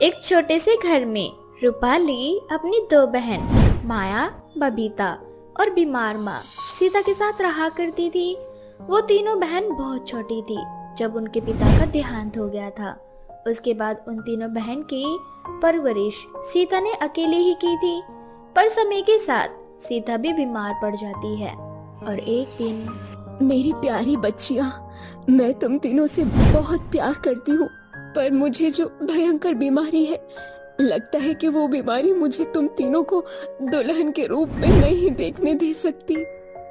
एक छोटे से घर में रूपाली अपनी दो बहन माया, बबीता और बीमार माँ सीता के साथ रहा करती थी। वो तीनों बहन बहुत छोटी थी जब उनके पिता का देहांत हो गया था। उसके बाद उन तीनों बहन की परवरिश सीता ने अकेले ही की थी। पर समय के साथ सीता भी बीमार पड़ जाती है और एक दिन, मेरी प्यारी बच्चियां, मैं तुम तीनों से बहुत प्यार करती हूँ, पर मुझे जो भयंकर बीमारी है, लगता है कि वो बीमारी मुझे तुम तीनों को दुल्हन के रूप में नहीं देखने दे सकती।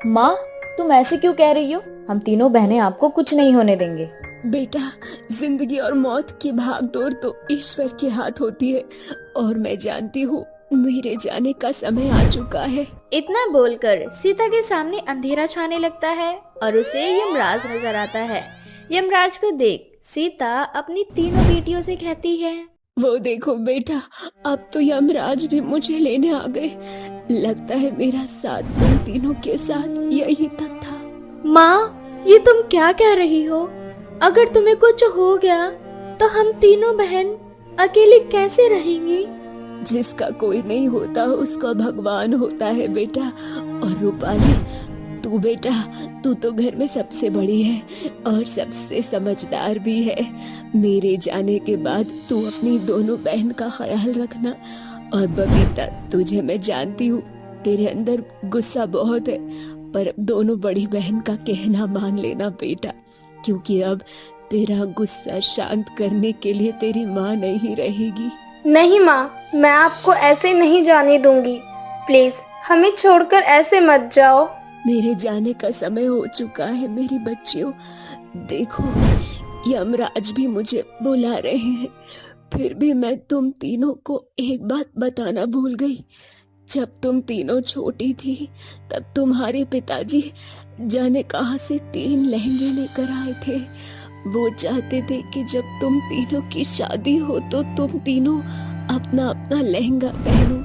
माँ, तुम ऐसे क्यों कह रही हो? हम तीनों बहनें आपको कुछ नहीं होने देंगे। बेटा, जिंदगी और मौत की भागदौड़ तो ईश्वर के हाथ होती है, और मैं जानती हूँ मेरे जाने का समय आ चुका है। इतना बोलकर सीता के सामने अंधेरा छाने लगता है और उसे यमराज नजर आता है। यमराज को देख सीता अपनी तीनों बेटियों से कहती है, वो देखो बेटा, अब तो यमराज भी मुझे लेने आ गए। लगता है मेरा साथ तुम तीनों के साथ यही तक था। माँ, ये तुम क्या कह रही हो? अगर तुम्हें कुछ हो गया तो हम तीनों बहन अकेले कैसे रहेंगी? जिसका कोई नहीं होता उसका भगवान होता है बेटा। और रूपाली, तू बेटा, तू तो घर में सबसे बड़ी है और सबसे समझदार भी है। मेरे जाने के बाद तू अपनी दोनों बहन का ख्याल रखना। और बबीता, तुझे मैं जानती हूँ, तेरे अंदर गुस्सा बहुत है, पर दोनों बड़ी बहन का कहना मान लेना बेटा, क्योंकि अब तेरा गुस्सा शांत करने के लिए तेरी माँ नहीं रहेगी। नहीं माँ, मैं आपको ऐसे नहीं जाने दूंगी। प्लीज हमें छोड़कर ऐसे मत जाओ। मेरे जाने का समय हो चुका है मेरी बच्चियों। देखो, यमराज भी मुझे बुला रहे हैं, फिर भी मैं तुम तीनों को एक बात बताना भूल गई। जब तुम तीनों छोटी थी तब तुम्हारे पिताजी जाने कहां से 3 लहंगे लेकर आए थे। वो चाहते थे कि जब तुम तीनों की शादी हो तो तुम तीनों अपना अपना लहंगा पहनो।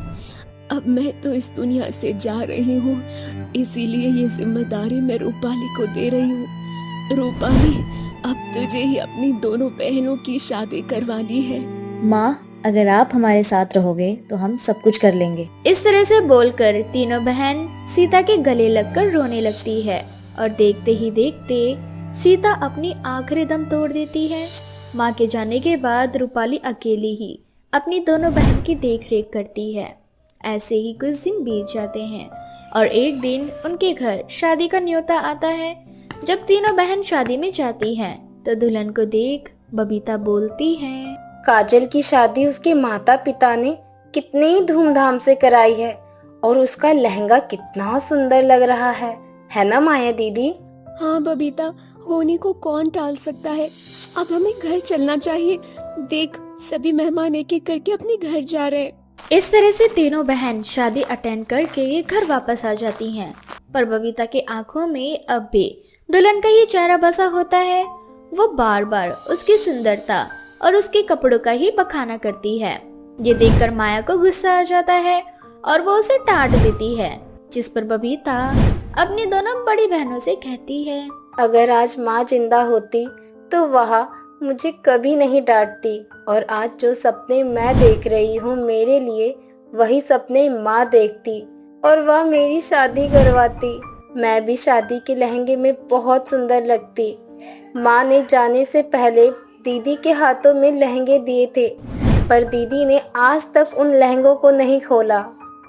अब मैं तो इस दुनिया से जा रही हूँ, इसीलिए ये जिम्मेदारी मैं रूपाली को दे रही हूँ। रूपाली, अब तुझे ही अपनी दोनों बहनों की शादी करवानी है। माँ, अगर आप हमारे साथ रहोगे तो हम सब कुछ कर लेंगे। इस तरह से बोलकर तीनों बहन सीता के गले लगकर रोने लगती है और देखते ही देखते सीता अपनी आखिरी दम तोड़ देती है। माँ के जाने के बाद रूपाली अकेली ही अपनी दोनों बहन की देखरेख करती है। ऐसे ही कुछ दिन बीत जाते हैं और एक दिन उनके घर शादी का न्योता आता है। जब तीनों बहन शादी में जाती हैं तो दुल्हन को देख बबीता बोलती है, काजल की शादी उसके माता पिता ने कितनी धूमधाम से कराई है और उसका लहंगा कितना सुंदर लग रहा है ना माया दीदी? हाँ बबीता, होने को कौन टाल सकता है। अब हमें घर चलना चाहिए। देख, सभी मेहमान एक एक करके अपने घर जा रहे हैं। इस तरह से तीनों बहन शादी अटेंड करके घर वापस आ जाती हैं। पर बबीता के आंखों में अब भी दुल्हन का ही चेहरा बसा होता है। वो बार बार उसकी सुंदरता और उसके कपड़ों का ही बखाना करती है। ये देखकर माया को गुस्सा आ जाता है और वो उसे डांट देती है, जिस पर बबीता अपनी दोनों बड़ी बहनों से कहती है, अगर आज माँ जिंदा होती तो वह मुझे कभी नहीं डांटती, और आज जो सपने मैं देख रही हूँ मेरे लिए, वही सपने माँ देखती और वह मेरी शादी करवाती। मैं भी शादी के लहंगे में बहुत सुंदर लगती। माँ ने जाने से पहले दीदी के हाथों में लहंगे दिए थे, पर दीदी ने आज तक उन लहंगों को नहीं खोला।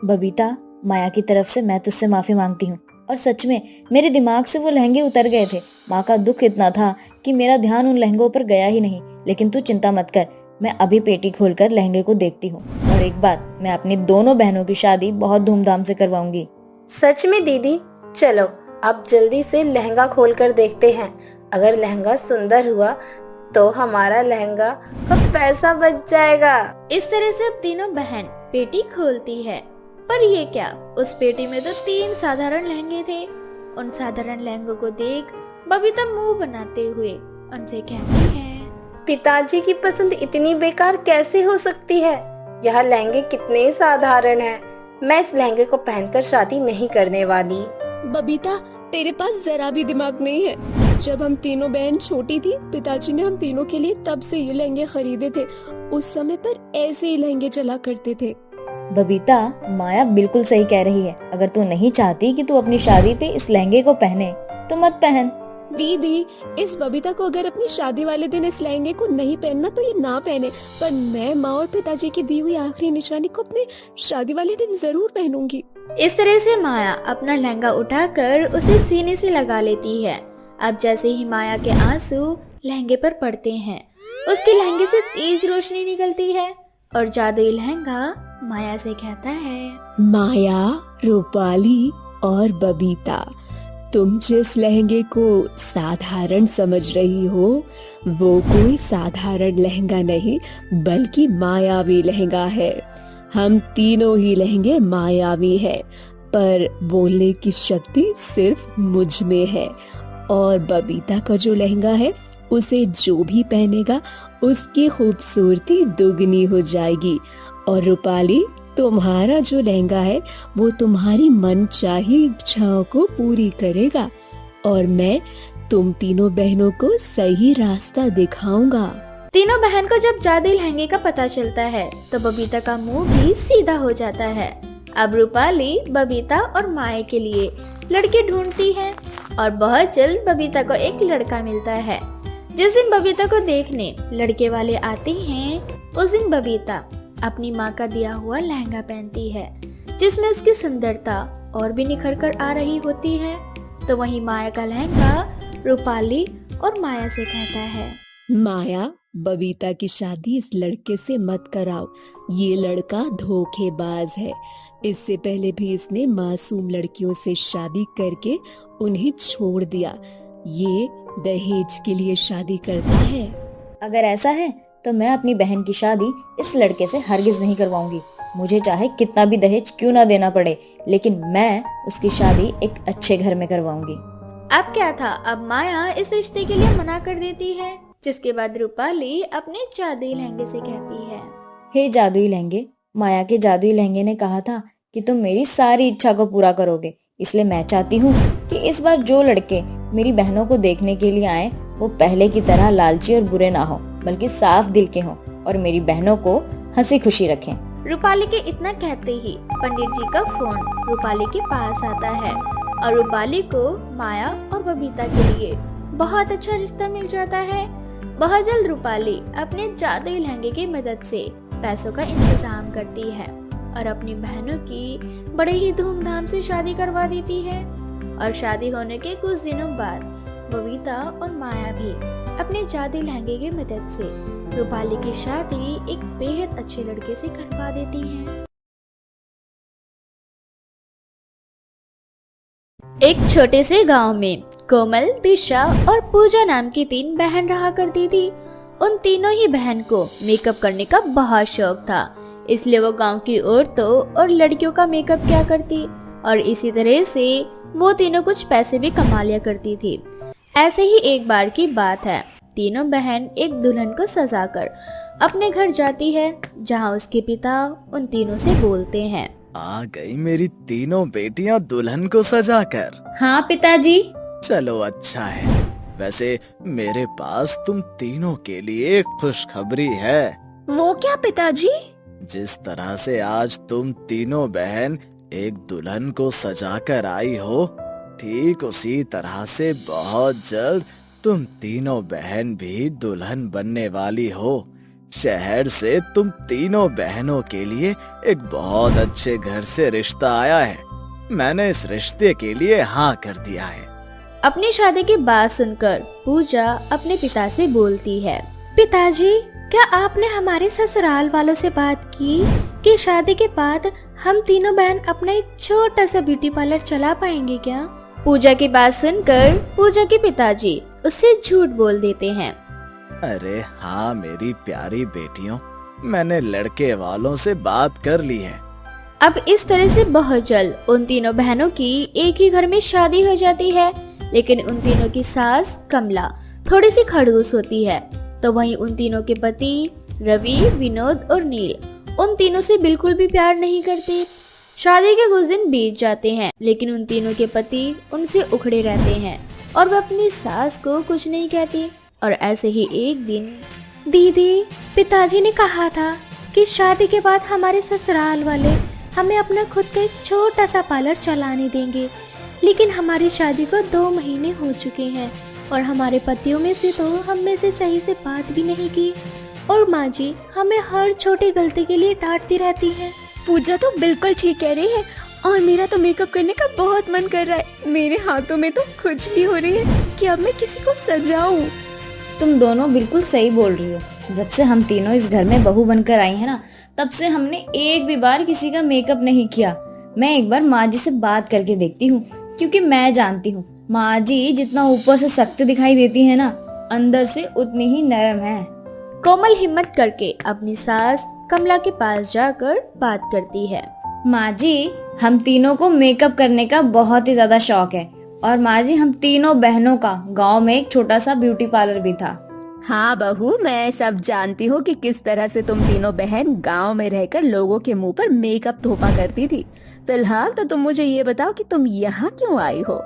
बबीता, माया की तरफ से मैं तुझसे माफी मांगती हूँ। और सच में मेरे दिमाग से वो लहंगे उतर गए थे। माँ का दुख इतना था कि मेरा ध्यान उन लहंगों पर गया ही नहीं। लेकिन तू चिंता मत कर, मैं अभी पेटी खोलकर लहंगे को देखती हूँ। और एक बात, मैं अपनी दोनों बहनों की शादी बहुत धूमधाम से करवाऊंगी। सच में दीदी? चलो अब जल्दी से लहंगा खोलकर देखते हैं। अगर लहंगा सुंदर हुआ तो हमारा लहंगा का पैसा बच जाएगा। इस तरह से अब तीनों बहन पेटी खोलती है। पर ये क्या, उस पेटी में तो 3 साधारण लहंगे थे। उन साधारण लहंगों को देख बबीता मुंह बनाते हुए उनसे कहती है, पिताजी की पसंद इतनी बेकार कैसे हो सकती है? यह लहंगे कितने साधारण हैं। मैं इस लहंगे को पहनकर शादी नहीं करने वाली। बबीता, तेरे पास जरा भी दिमाग नहीं है। जब हम तीनों बहन छोटी थी, पिताजी ने हम तीनों के लिए तब से ये लहंगे खरीदे थे। उस समय पर ऐसे ही लहंगे चला करते थे। बबीता, माया बिल्कुल सही कह रही है। अगर तू नहीं चाहती कि तू अपनी शादी पे इस लहंगे को पहने तो मत पहन। दीदी, इस बबीता को अगर अपनी शादी वाले दिन इस लहंगे को नहीं पहनना तो ये ना पहने, पर मैं माँ और पिताजी की दी हुई आखिरी निशानी को अपने शादी वाले दिन जरूर पहनूंगी। इस तरह से माया अपना लहंगा उठाकर उसे सीने से लगा लेती है। अब जैसे ही माया के आंसू लहंगे पर पड़ते हैं, उसके लहंगे से तेज रोशनी निकलती है और जादुई लहंगा माया से कहता है, माया, रूपाली और बबीता, तुम जिस लहंगे को साधारण समझ रही हो वो कोई साधारण लहंगा नहीं बल्कि मायावी लहंगा है। हम तीनों ही लहंगे मायावी हैं, पर बोलने की शक्ति सिर्फ मुझ में है। और बबीता का जो लहंगा है उसे जो भी पहनेगा उसकी खूबसूरती दुगनी हो जाएगी। और रूपाली, तुम्हारा जो लहंगा है वो तुम्हारी मनचाही इच्छाओं को पूरी करेगा और मैं तुम तीनों बहनों को सही रास्ता दिखाऊंगा। तीनों बहन को जब जादुई लहंगे का पता चलता है तो बबीता का मुंह भी सीधा हो जाता है। अब रूपाली बबीता और माया के लिए लड़के ढूंढती है और बहुत जल्द बबीता को एक लड़का मिलता है। जिस दिन बबीता को देखने लड़के वाले आते हैं, उस दिन बबीता अपनी माँ का दिया हुआ लहंगा पहनती है, जिसमें उसकी सुंदरता और भी निखर कर आ रही होती है। तो वहीं माया का लहंगा रूपाली और माया से कहता है, माया, बबीता की शादी इस लड़के से मत कराओ। ये लड़का धोखेबाज है। इससे पहले भी इसने मासूम लड़कियों से शादी करके उन्हें छोड़ दिया। ये दहेज के लिए शादी करता है। अगर ऐसा है तो मैं अपनी बहन की शादी इस लड़के से हरगिज नहीं करवाऊंगी। मुझे चाहे कितना भी दहेज क्यों ना देना पड़े, लेकिन मैं उसकी शादी एक अच्छे घर में करवाऊंगी। अब क्या था, अब माया इस रिश्ते के लिए मना कर देती है, जिसके बाद रूपाली अपने जादुई लहंगे से कहती है, हे जादुई लहंगे, माया के जादुई लहंगे ने कहा था कि तुम मेरी सारी इच्छा को पूरा करोगे, इसलिए मैं चाहती हूँ कि इस बार जो लड़के मेरी बहनों को देखने के लिए आए वो पहले की तरह लालची और बुरे ना हो, बल्कि साफ दिल के हों और मेरी बहनों को हंसी खुशी रखें। रूपाली के इतना कहते ही पंडित जी का फोन रूपाली के पास आता है और रूपाली को माया और बबीता के लिए बहुत अच्छा रिश्ता मिल जाता है। बहुत जल्द रूपाली अपने जादुई लहंगे की मदद से पैसों का इंतजाम करती है और अपनी बहनों की बड़े ही धूमधाम से शादी करवा देती है। और शादी होने के कुछ दिनों बाद बबीता और माया भी अपने जादुई लहंगे की मदद से रूपाली की शादी एक बेहद अच्छे लड़के से करवा देती हैं। एक छोटे से गांव में कोमल, दिशा और पूजा नाम की 3 बहन रहा करती थी। उन तीनों ही बहन को मेकअप करने का बहुत शौक था, इसलिए वो गांव की औरतों और लड़कियों का मेकअप किया करती और इसी तरह से वो तीनों कुछ पैसे भी कमा लिया करती थी। ऐसे ही एक बार की बात है, तीनों बहन एक दुल्हन को सजाकर अपने घर जाती है, जहां उसके पिता उन तीनों से बोलते हैं, आ गई मेरी तीनों बेटियां दुल्हन को सजाकर। हाँ पिताजी। चलो अच्छा है। वैसे मेरे पास तुम तीनों के लिए एक खुशखबरी है। वो क्या पिताजी? जिस तरह से आज तुम तीनों बहन एक दुल्हन को सजाकर आई हो, ठीक उसी तरह से बहुत जल्द तुम तीनों बहन भी दुल्हन बनने वाली हो। शहर से तुम तीनों बहनों के लिए एक बहुत अच्छे घर से रिश्ता आया है। मैंने इस रिश्ते के लिए हाँ कर दिया है। अपनी शादी की बात सुनकर पूजा अपने पिता से बोलती है, पिताजी, क्या आपने हमारे ससुराल वालों से बात की कि शादी के बाद हम तीनों बहन अपना एक छोटा सा ब्यूटी पार्लर चला पाएंगे क्या? पूजा की बात सुनकर पूजा के पिताजी उससे झूठ बोल देते हैं। अरे हाँ मेरी प्यारी बेटियों, मैंने लड़के वालों से बात कर ली है। अब इस तरह से बहुत जल्द उन तीनों बहनों की एक ही घर में शादी हो जाती है, लेकिन उन तीनों की सास कमला थोड़ी सी खड़ूस होती है। तो वहीं उन तीनों के पति रवि, विनोद और नील उन तीनों से बिल्कुल भी प्यार नहीं करते। शादी के कुछ दिन बीत जाते हैं, लेकिन उन तीनों के पति उनसे उखड़े रहते हैं। और वह अपनी सास को कुछ नहीं कहती। और ऐसे ही एक दिन, दीदी, पिताजी ने कहा था कि शादी के बाद हमारे ससुराल वाले हमें अपना खुद का एक छोटा सा पार्लर चलाने देंगे, लेकिन हमारी शादी को 2 महीने हो चुके हैं और हमारे पतियों में से तो हम में से सही से बात भी नहीं की, और माँ जी हमें हर छोटी गलती के लिए डांटती रहती हैं। पूजा तो बिल्कुल ठीक कह रही है, और मेरा तो मेकअप करने का बहुत मन कर रहा है। मेरे हाथों में तो खुजली हो रही है कि अब मैं किसी को सजाऊं। तुम दोनों बिल्कुल सही बोल रही हो। जब से हम तीनों इस घर में बहू बनकर आई हैं ना, तब से हमने एक भी बार किसी का मेकअप नहीं किया। मैं एक बार माँ जी से बात करके देखती हूँ, क्योंकि मैं जानती हूँ माँ जी जितना ऊपर से सख्त दिखाई देती है ना, अंदर से उतनी ही नरम है। कोमल हिम्मत करके अपनी सास कमला के पास जाकर बात करती है। माँ जी, हम तीनों को मेकअप करने का बहुत ही ज्यादा शौक है, और माँ जी हम तीनों बहनों का गांव में एक छोटा सा ब्यूटी पार्लर भी था। हाँ बहू, मैं सब जानती हूँ कि किस तरह से तुम तीनों बहन गांव में रहकर लोगों के मुंह पर मेकअप थोपा करती थी। फिलहाल तो तुम मुझे ये बताओ कि तुम यहाँ क्यों आई हो?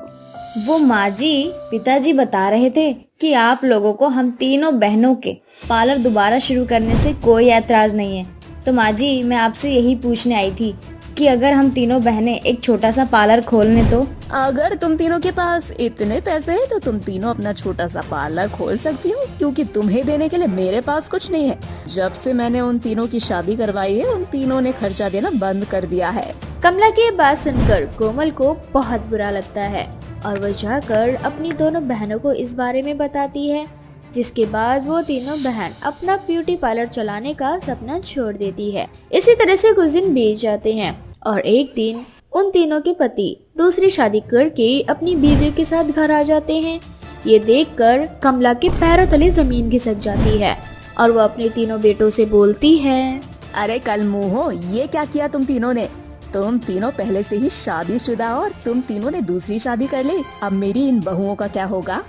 वो माँ जी, पिताजी बता रहे थे कि आप लोगों को हम तीनों बहनों के पार्लर दोबारा शुरू करने से कोई ऐतराज नहीं है। तो माँ जी, मैं आपसे यही पूछने आई थी कि अगर हम तीनों बहनें एक छोटा सा पार्लर खोल लें तो? अगर तुम तीनों के पास इतने पैसे हैं तो तुम तीनों अपना छोटा सा पार्लर खोल सकती हो, क्योंकि तुम्हें देने के लिए मेरे पास कुछ नहीं है। जब से मैंने उन तीनों की शादी करवाई है, उन तीनों ने खर्चा देना बंद कर दिया है। कमला की बात सुनकर कोमल को बहुत बुरा लगता है और वह जाकर अपनी दोनों बहनों को इस बारे में बताती है, जिसके बाद वो तीनों बहन अपना ब्यूटी पार्लर चलाने का सपना छोड़ देती है। इसी तरह से कुछ दिन बीत जाते हैं और एक दिन उन तीनों के पति दूसरी शादी करके अपनी बीवियों के साथ घर आ जाते हैं। ये देखकर कमला के पैरों तले जमीन खिसक जाती है और वो अपने तीनों बेटों से बोलती है, अरे कल मुँहो, ये क्या किया तुम तीनों ने? तुम तीनों पहले से ही शादीशुदा और तुम तीनों ने दूसरी शादी कर ली। अब मेरी इन बहुओं का क्या होगा?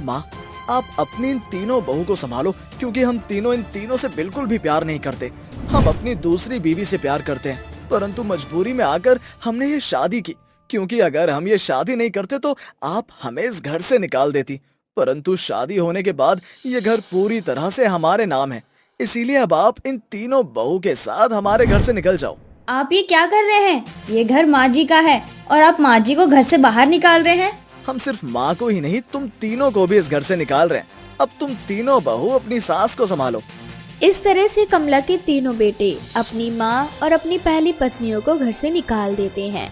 माँ, आप अपनी इन तीनों बहू को संभालो, क्योंकि हम तीनों इन तीनों से बिल्कुल भी प्यार नहीं करते। हम अपनी दूसरी बीवी से प्यार करते हैं, परंतु मजबूरी में आकर हमने ये शादी की, क्योंकि अगर हम ये शादी नहीं करते तो आप हमें इस घर से निकाल देती। परंतु शादी होने के बाद ये घर पूरी तरह से हमारे नाम है, इसीलिए अब आप इन तीनों बहू के साथ हमारे घर से निकल जाओ। आप ये क्या कर रहे हैं? ये घर माँ जी का है और आप माँ जी को घर से बाहर निकाल रहे हैं। हम सिर्फ माँ को ही नहीं, तुम तीनों को भी इस घर से निकाल रहे हैं। अब तुम तीनों बहू अपनी सास को संभालो। इस तरह से कमला के तीनों बेटे अपनी माँ और अपनी पहली पत्नियों को घर से निकाल देते हैं।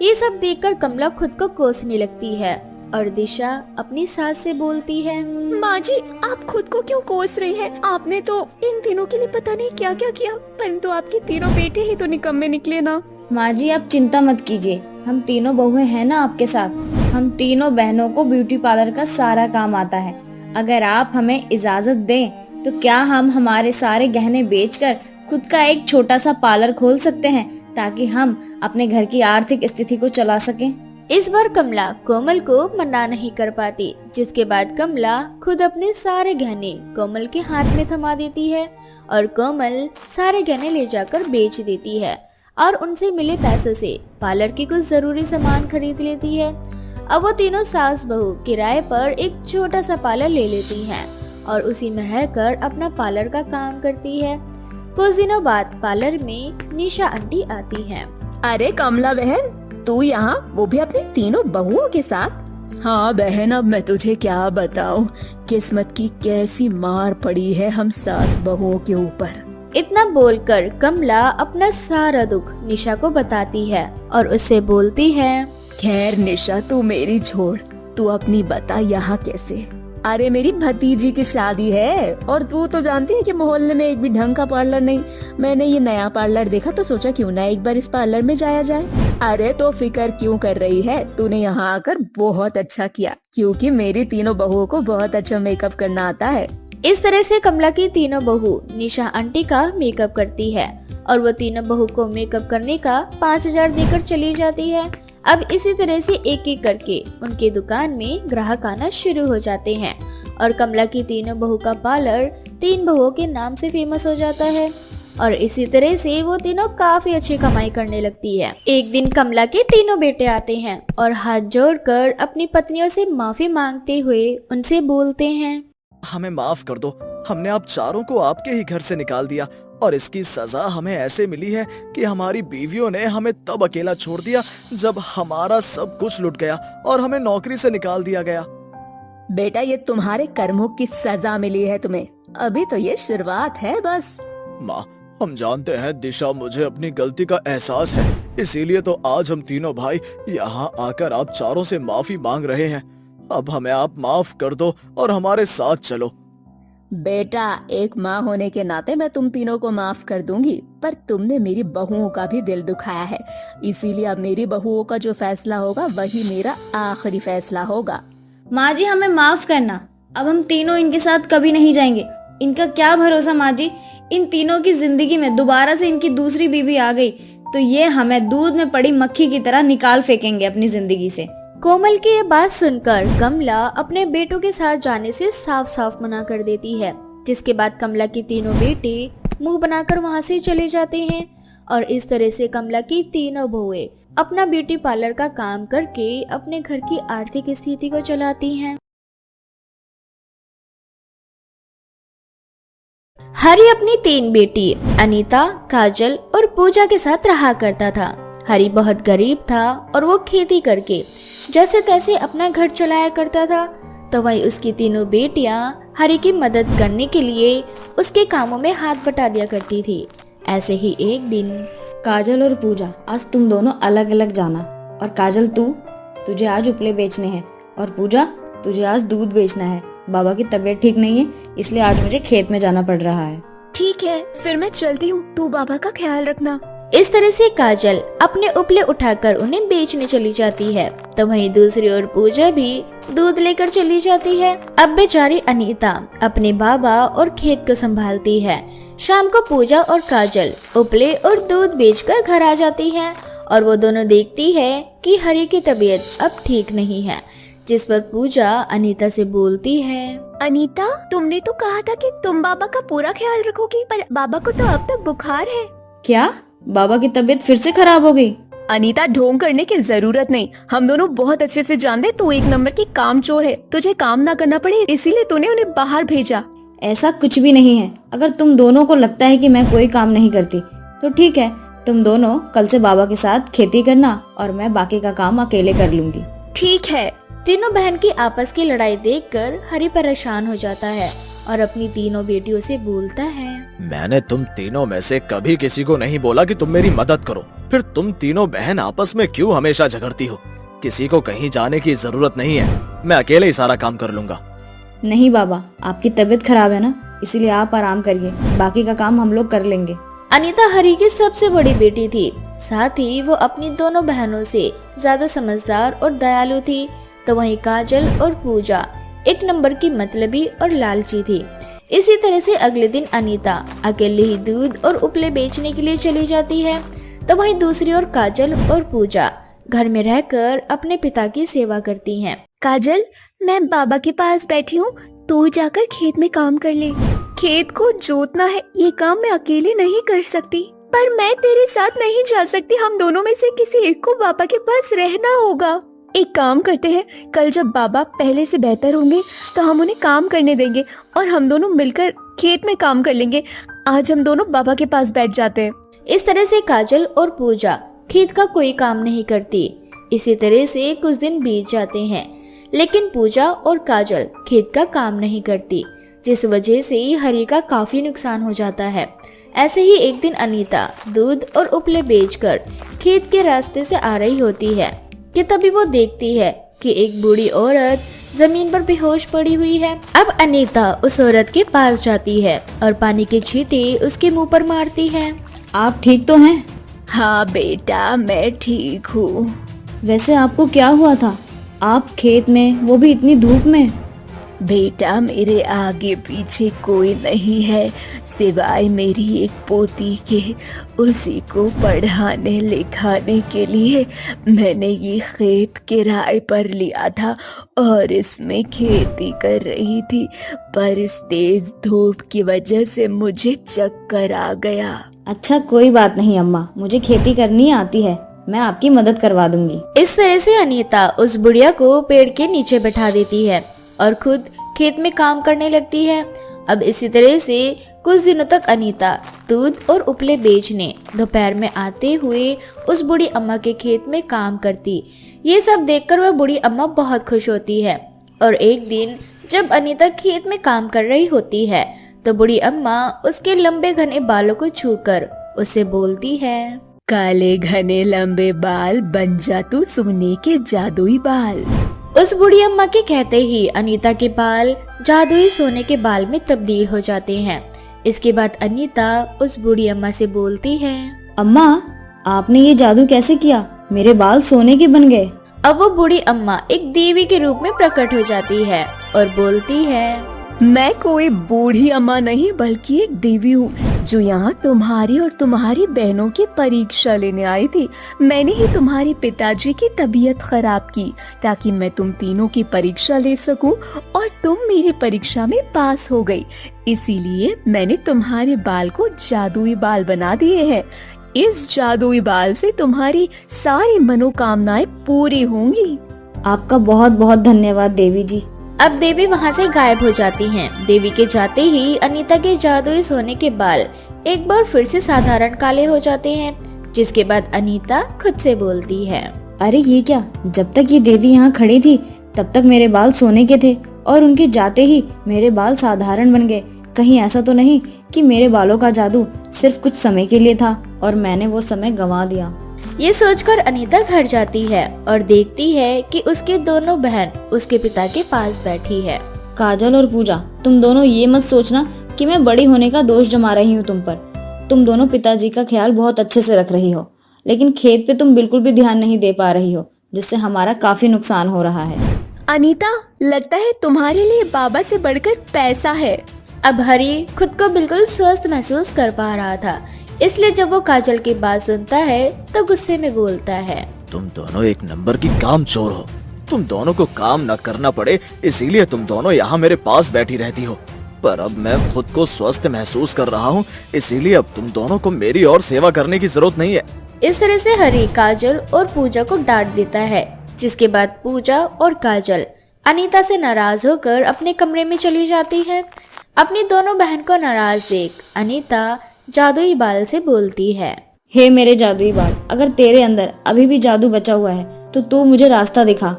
ये सब देखकर कमला खुद को कोसने लगती है और दिशा अपनी सास से बोलती है, माँ जी, आप खुद को क्यों कोस रही हैं? आपने तो इन तीनों के लिए पता नहीं क्या क्या किया, परंतु आपके तीनों बेटे ही तो निकम्मे निकले ना। माँ जी, आप चिंता मत कीजिए, हम तीनों बहुएं हैं ना आपके साथ। हम तीनों बहनों को ब्यूटी पार्लर का सारा काम आता है। अगर आप हमें इजाजत दें तो क्या हम हमारे सारे गहने बेचकर खुद का एक छोटा सा पार्लर खोल सकते हैं, ताकि हम अपने घर की आर्थिक स्थिति को चला सकें। इस बार कमला कोमल को मना नहीं कर पाती, जिसके बाद कमला खुद अपने सारे गहने कोमल के हाथ में थमा देती है और कोमल सारे गहने ले जाकर बेच देती है और उनसे मिले पैसों से पार्लर की कुछ जरूरी सामान खरीद लेती है। अब वो तीनों सास बहू किराए पर एक छोटा सा पार्लर ले लेती हैं और उसी में रहकर अपना पार्लर का काम करती है। कुछ दिनों बाद पार्लर में निशा आंटी आती हैं। अरे कमला बहन, तू यहाँ, वो भी अपनी तीनों बहुओं के साथ? हाँ बहन, अब मैं तुझे क्या बताऊँ, किस्मत की कैसी मार पड़ी है हम सास बहुओं के ऊपर। इतना बोलकर कमला अपना सारा दुख निशा को बताती है और उससे बोलती है, खैर निशा, तू मेरी छोड़, तू अपनी बता यहाँ कैसे? अरे मेरी भतीजी की शादी है और तू तो जानती है कि मोहल्ले में एक भी ढंग का पार्लर नहीं। मैंने ये नया पार्लर देखा तो सोचा क्यों ना एक बार इस पार्लर में जाया जाए। अरे तो फिक्र क्यों कर रही है, तूने यहाँ आकर बहुत अच्छा किया, क्योंकि मेरी तीनों बहुओं को बहुत अच्छा मेकअप करना आता है। इस तरह से कमला की तीनों बहू निशा आंटी का मेकअप करती है और वो तीनों बहू को मेकअप करने का 5000 देकर चली जाती है। अब इसी तरह से एक एक करके उनके दुकान में ग्राहक आना शुरू हो जाते हैं और कमला की तीनों बहू का पार्लर 3 बहुओं के नाम से फेमस हो जाता है। और इसी तरह से वो तीनों काफी अच्छी कमाई करने लगती है। एक दिन कमला के तीनों बेटे आते हैं और हाथ जोड़कर अपनी पत्नियों से माफी मांगते हुए उनसे बोलते हैं, हमें माफ कर दो, हमने आप चारों को आपके ही घर से निकाल दिया और इसकी सजा हमें ऐसे मिली है कि हमारी बीवियों ने हमें तब अकेला छोड़ दिया जब हमारा सब कुछ लुट गया और हमें नौकरी से निकाल दिया गया। बेटा, ये तुम्हारे कर्मों की सजा मिली है तुम्हें। अभी तो ये शुरुआत है बस। माँ, हम जानते हैं दिशा, मुझे अपनी गलती का एहसास है, इसीलिए तो आज हम तीनों भाई यहाँ आकर आप चारों से माफी मांग रहे हैं। अब हमें आप माफ कर दो और हमारे साथ चलो। बेटा, एक माँ होने के नाते मैं तुम तीनों को माफ कर दूंगी, पर तुमने मेरी बहुओं का भी दिल दुखाया है, इसीलिए अब मेरी बहुओं का जो फैसला होगा वही मेरा आखिरी फैसला होगा। माँ जी, हमें माफ करना, अब हम तीनों इनके साथ कभी नहीं जाएंगे। इनका क्या भरोसा माँ जी, इन तीनों की जिंदगी में दोबारा से इनकी दूसरी बीवी आ गई तो ये हमें दूध में पड़ी मक्खी की तरह निकाल फेंकेंगे अपनी जिंदगी से। कोमल की ये बात सुनकर कमला अपने बेटों के साथ जाने से साफ साफ मना कर देती है, जिसके बाद कमला के तीनों बेटे मुंह बनाकर वहां से चले जाते हैं और इस तरह से कमला की तीनों बहुएं अपना ब्यूटी पार्लर का काम करके अपने घर की आर्थिक स्थिति को चलाती हैं। हरी अपनी 3 बेटी अनीता, काजल और पूजा के साथ रहा करता था। हरी बहुत गरीब था और वो खेती करके जैसे तैसे अपना घर चलाया करता था, तो वही उसकी तीनों बेटियां हरी की मदद करने के लिए उसके कामों में हाथ बटा दिया करती थी। ऐसे ही एक दिन, काजल और पूजा, आज तुम दोनों अलग अलग जाना, और काजल तुझे आज उपले बेचने हैं, और पूजा तुझे आज दूध बेचना है। बाबा की तबीयत ठीक नहीं है, इसलिए आज मुझे खेत में जाना पड़ रहा है। ठीक है, फिर मैं चलती हूँ, तू बाबा का ख्याल रखना। इस तरह से काजल अपने उपले उठाकर उन्हें बेचने चली जाती है, तो वहीं दूसरी ओर पूजा भी दूध लेकर चली जाती है। अब बेचारी अनीता अपने बाबा और खेत को संभालती है। शाम को पूजा और काजल उपले और दूध बेचकर घर आ जाती है और वो दोनों देखती है कि हरी की तबीयत अब ठीक नहीं है, जिस पर पूजा अनीता से बोलती है, अनीता, तुमने तो कहा था कि तुम बाबा का पूरा ख्याल रखोगी, पर बाबा को तो अब तक बुखार है। क्या बाबा की तबीयत फिर से खराब हो गई? अनीता, ढोंग करने की जरूरत नहीं, हम दोनों बहुत अच्छे से जानते तू एक नंबर की कामचोर है, तुझे काम ना करना पड़े इसीलिए तूने उन्हें बाहर भेजा। ऐसा कुछ भी नहीं है। अगर तुम दोनों को लगता है कि मैं कोई काम नहीं करती तो ठीक है, तुम दोनों कल से बाबा के साथ खेती करना और मैं बाकी का काम अकेले कर लूंगी। ठीक है। तीनों बहन की आपस की लड़ाई देखकर हरी परेशान हो जाता है और अपनी तीनों बेटियों से बोलता है, मैंने तुम तीनों में से कभी किसी को नहीं बोला कि तुम मेरी मदद करो, फिर तुम तीनों बहन आपस में क्यों हमेशा झगड़ती हो? किसी को कहीं जाने की जरूरत नहीं है, मैं अकेले ही सारा काम कर लूंगा। नहीं बाबा, आपकी तबीयत खराब है ना, इसीलिए आप आराम करिए, बाकी का काम हम लोग कर लेंगे। अनीता हरी की सबसे बड़ी बेटी थी, साथ ही वो अपनी दोनों बहनों से ज्यादा समझदार और दयालु थी, तो वहीं काजल और पूजा एक नंबर की मतलबी और लालची थी। इसी तरह से अगले दिन अनीता अकेले ही दूध और उपले बेचने के लिए चली जाती है, तो वहीं दूसरी ओर काजल और पूजा घर में रहकर अपने पिता की सेवा करती हैं। काजल, मैं बाबा के पास बैठी हूँ, तू जाकर खेत में काम कर ले। खेत को जोतना है, ये काम मैं अकेले नहीं कर सकती। पर मैं तेरे साथ नहीं जा सकती, हम दोनों में से किसी एक को बाबा के पास रहना होगा। एक काम करते हैं, कल जब बाबा पहले से बेहतर होंगे तो हम उन्हें काम करने देंगे और हम दोनों मिलकर खेत में काम कर लेंगे। आज हम दोनों बाबा के पास बैठ जाते हैं। इस तरह से काजल और पूजा खेत का कोई काम नहीं करती। इसी तरह से कुछ दिन बीत जाते हैं, लेकिन पूजा और काजल खेत का काम नहीं करती, जिस वजह से हरी का काफी नुकसान हो जाता है। ऐसे ही एक दिन अनीता दूध और उपले बेचकर खेत के रास्ते से आ रही होती है कि तभी वो देखती है कि एक बूढ़ी औरत जमीन पर बेहोश पड़ी हुई है। अब अनीता उस औरत के पास जाती है और पानी के छींटे उसके मुंह पर मारती है। आप ठीक तो हैं? हाँ बेटा, मैं ठीक हूँ। वैसे आपको क्या हुआ था? आप खेत में, वो भी इतनी धूप में? बेटा मेरे आगे पीछे कोई नहीं है सिवाय मेरी एक पोती के। उसी को पढ़ाने लिखाने के लिए मैंने ये खेत किराए पर लिया था और इसमें खेती कर रही थी, पर इस तेज धूप की वजह से मुझे चक्कर आ गया। अच्छा कोई बात नहीं अम्मा, मुझे खेती करनी आती है, मैं आपकी मदद करवा दूंगी। इस तरह से अनीता उस बुढ़िया को पेड़ के नीचे बैठा देती है और खुद खेत में काम करने लगती है। अब इसी तरह से कुछ दिनों तक अनीता दूध और उपले बेचने दोपहर में आते हुए उस बूढ़ी अम्मा के खेत में काम करती। ये सब देखकर वह बूढ़ी अम्मा बहुत खुश होती है। और एक दिन जब अनीता खेत में काम कर रही होती है तो बूढ़ी अम्मा उसके लंबे घने बालों को छूकर उसे बोलती है, काले घने लंबे बाल बन जा तू सोने के जादुई बाल। उस बूढ़ी अम्मा के कहते ही अनीता के बाल जादुई सोने के बाल में तब्दील हो जाते हैं। इसके बाद अनीता उस बूढ़ी अम्मा से बोलती है, अम्मा आपने ये जादू कैसे किया, मेरे बाल सोने के बन गए। अब वो बूढ़ी अम्मा एक देवी के रूप में प्रकट हो जाती है और बोलती है, मैं कोई बूढ़ी अम्मा नहीं बल्कि एक देवी हूँ जो यहाँ तुम्हारी और तुम्हारी बहनों की परीक्षा लेने आई थी। मैंने ही तुम्हारे पिताजी की तबीयत खराब की ताकि मैं तुम तीनों की परीक्षा ले सकूं और तुम मेरी परीक्षा में पास हो गई। इसीलिए मैंने तुम्हारे बाल को जादुई बाल बना दिए हैं। इस जादुई बाल से तुम्हारी सारी मनोकामनाएं पूरी होंगी। आपका बहुत बहुत धन्यवाद देवी जी। अब देवी वहाँ से गायब हो जाती हैं। देवी के जाते ही अनीता के जादुई सोने के बाल एक बार फिर से साधारण काले हो जाते हैं, जिसके बाद अनीता खुद से बोलती है, अरे ये क्या, जब तक ये देवी यहाँ खड़ी थी तब तक मेरे बाल सोने के थे और उनके जाते ही मेरे बाल साधारण बन गए। कहीं ऐसा तो नहीं कि मेरे बालों का जादू सिर्फ कुछ समय के लिए था और मैंने वो समय गंवा दिया। ये सोचकर अनीता घर जाती है और देखती है कि उसके दोनों बहन उसके पिता के पास बैठी है। काजल और पूजा, तुम दोनों ये मत सोचना कि मैं बड़ी होने का दोष जमा रही हूँ तुम पर। तुम दोनों पिताजी का ख्याल बहुत अच्छे से रख रही हो, लेकिन खेत पे तुम बिल्कुल भी ध्यान नहीं दे पा रही हो, जिससे हमारा काफी नुकसान हो रहा है। अनीता, लगता है तुम्हारे लिए बाबा से बढ़कर पैसा है। अब हरी खुद को बिल्कुल स्वस्थ महसूस कर पा रहा था, इसलिए जब वो काजल की बात सुनता है तो गुस्से में बोलता है, तुम दोनों एक नंबर की काम चोर हो। तुम दोनों को काम न करना पड़े इसीलिए तुम दोनों यहाँ मेरे पास बैठी रहती हो, पर अब मैं खुद को स्वस्थ महसूस कर रहा हूँ, इसीलिए अब तुम दोनों को मेरी और सेवा करने की जरूरत नहीं है। इस तरह से हरी काजल और पूजा को डांट देता है, जिसके बाद पूजा और काजल अनीता से नाराज होकर अपने कमरे में चली जाती है। अपनी दोनों बहन को नाराज देख अनीता जादुई बाल से बोलती है, हे मेरे जादुई बाल, अगर तेरे अंदर अभी भी जादू बचा हुआ है तो तू मुझे रास्ता दिखा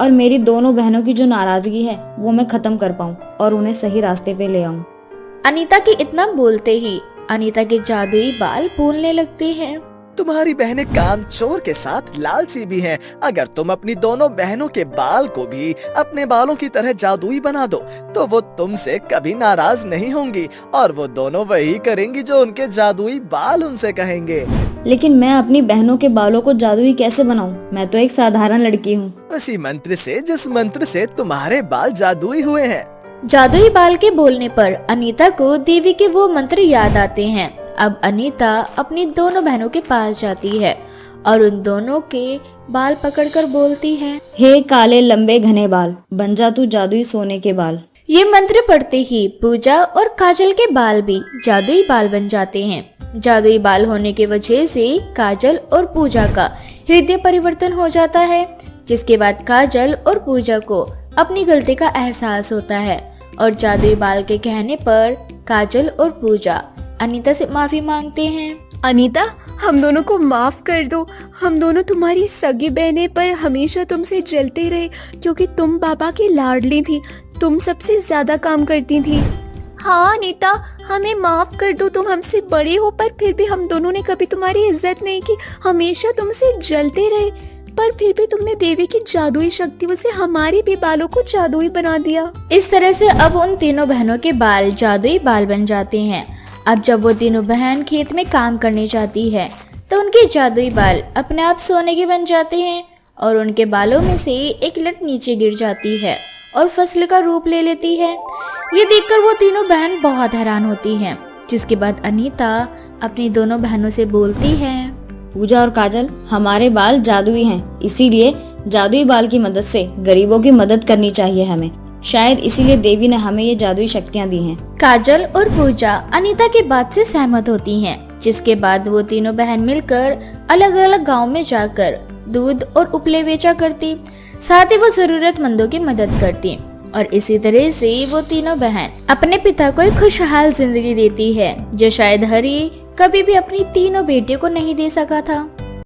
और मेरी दोनों बहनों की जो नाराजगी है वो मैं खत्म कर पाऊँ और उन्हें सही रास्ते पे ले आऊँ। अनीता के इतना बोलते ही अनीता के जादुई बाल बोलने लगते हैं, तुम्हारी बहनें कामचोर के साथ लालची भी हैं। अगर तुम अपनी दोनों बहनों के बाल को भी अपने बालों की तरह जादुई बना दो तो वो तुमसे कभी नाराज नहीं होंगी और वो दोनों वही करेंगी जो उनके जादुई बाल उनसे कहेंगे। लेकिन मैं अपनी बहनों के बालों को जादुई कैसे बनाऊं? मैं तो एक साधारण लड़की हूँ। उसी मंत्र से जिस मंत्र से तुम्हारे बाल जादुई हुए हैं। जादुई बाल के बोलने पर अनीता को देवी के वो मंत्र याद आते हैं। अब अनीता अपनी दोनों बहनों के पास जाती है और उन दोनों के बाल पकड़कर बोलती है, हे काले लंबे घने बाल, बन जा तू जादुई सोने के बाल। ये मंत्र पढ़ते ही पूजा और काजल के बाल भी जादुई बाल बन जाते हैं। जादुई बाल होने की वजह से काजल और पूजा का हृदय परिवर्तन हो जाता है, जिसके बाद काजल और पूजा को अपनी गलती का एहसास होता है और जादुई बाल के कहने पर काजल और पूजा अनीता से माफी मांगते हैं। अनीता, हम दोनों को माफ कर दो। हम दोनों तुम्हारी सगी बहनें पर हमेशा तुमसे जलते रहे क्योंकि तुम बाबा की लाडली थी। तुम सबसे ज्यादा काम करती थी। हाँ अनीता, हमें माफ कर दो। तुम हमसे बड़े हो पर फिर भी हम दोनों ने कभी तुम्हारी इज्जत नहीं की, हमेशा तुमसे जलते रहे। पर फिर भी तुमने देवी की जादुई शक्तियों से हमारे भी बालों को जादुई बना दिया। इस तरह से अब उन तीनों बहनों के बाल जादुई बाल बन जाते हैं। अब जब वो तीनों बहन खेत में काम करने जाती है तो उनके जादुई बाल अपने आप सोने के बन जाते हैं और उनके बालों में से एक लट नीचे गिर जाती है और फसल का रूप ले लेती है। ये देखकर वो तीनों बहन बहुत हैरान होती हैं। जिसके बाद अनीता अपनी दोनों बहनों से बोलती है, पूजा और काजल, हमारे बाल जादुई हैं, इसीलिए जादुई बाल की मदद से गरीबों की मदद करनी चाहिए हमें। शायद इसीलिए देवी ने हमें ये जादुई शक्तियाँ दी हैं। काजल और पूजा अनीता की बात से सहमत होती हैं। जिसके बाद वो तीनों बहन मिलकर अलग अलग गांव में जाकर दूध और उपले बेचा करती, साथ ही वो जरूरतमंदों की मदद करती और इसी तरह से वो तीनों बहन अपने पिता को एक खुशहाल जिंदगी देती है, जो शायद हरी कभी भी अपनी तीनों बेटियों को नहीं दे सका था।